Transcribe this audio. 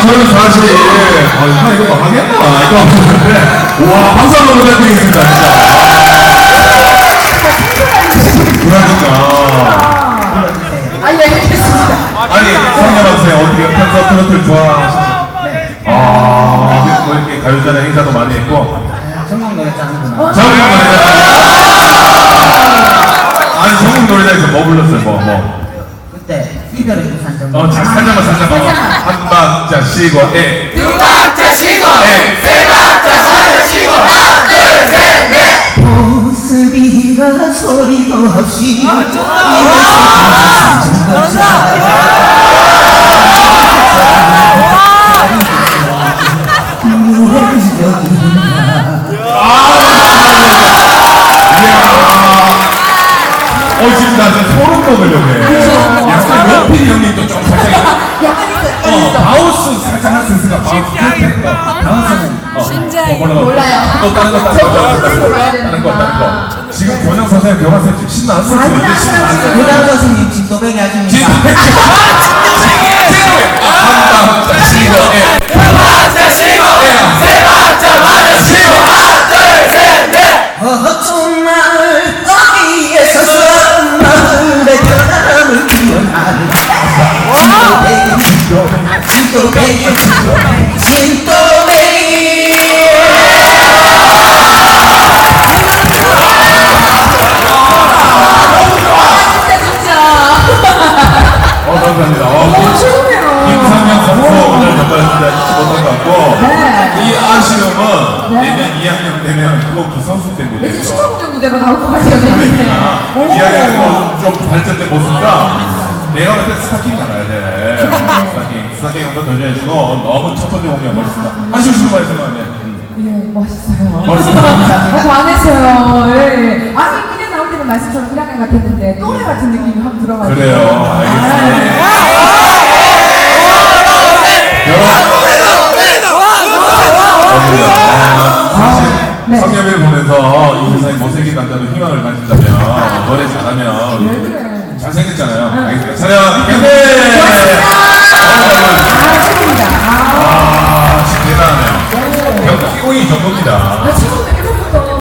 저는 사실, 이거 하겠나? 이거 하는데, 와, 박수 한번 부탁드리겠습니다, 진짜. 그러니까. 알겠습니다. 아니, 성녀학생 어떻게 평소 트로트를 좋아하시죠? 네. 뭐 이렇게 가요제나 행사도 많이 했고. 전국 노래 짜는구나. 전국 노래자랑. 아니, 전국 노래자에서 뭐 불렀어요, 뭐. 그때 이별의 유산 정도. 살짝만. 한 박자 쉬고, 두 박자 쉬고 세 박자 살을 쉬고 하나 둘 셋 넷. 모습이가 소리도 없이 지금 나 지금 소름 돋으려고 해. 약간 연필이 형님도 좀 살짝. 바우스 살짝 할 수 있을까? 바우스는. 심장이 몰라요. 또 다른 거. 지금 권영 선생님 배워서 지금 신나 안 썼어요. 교장 선생님 진도백이 하십니다. 한 박자 쉬고, 두 박자 쉬고 세 박자 맞아 쉬고 하나 둘 셋 넷. 정말 어디에 서서 마음의 변함을 기원하는 진도백이 감사합니다. 김상현 선수 오늘 정말 진짜 잊지 못한 것 같고, 이 아쉬움은 내년 2학년 되면 그거 선수 때문에 되죠. 시청자 무대로 나올 것 같아요. 네. 2학년 좀 발전된 모습과 내가 볼때 스타킹 나가야 돼. 스타킹 한번 도전해주고 너무 첫 번째 공연 멋있다. 하시고 말씀 아니에요? 예, 멋있어요. 멋있다. 반했어요. 예. 아니, 그냥 나올 때는 말씀처럼 1학년 같았는데, 또래 같은 느낌이 확 들어가지고. 그래요. 알겠습니다. 사실 성엽을 보면서 이 세상에 못생긴 남자도 희망을 가진다면, 노래 잘하면 잘생겼잖아요. 알겠습니다. 차렷 경례! 최고입니다. 진짜 대단하네요. 경기 공이 전부입니다.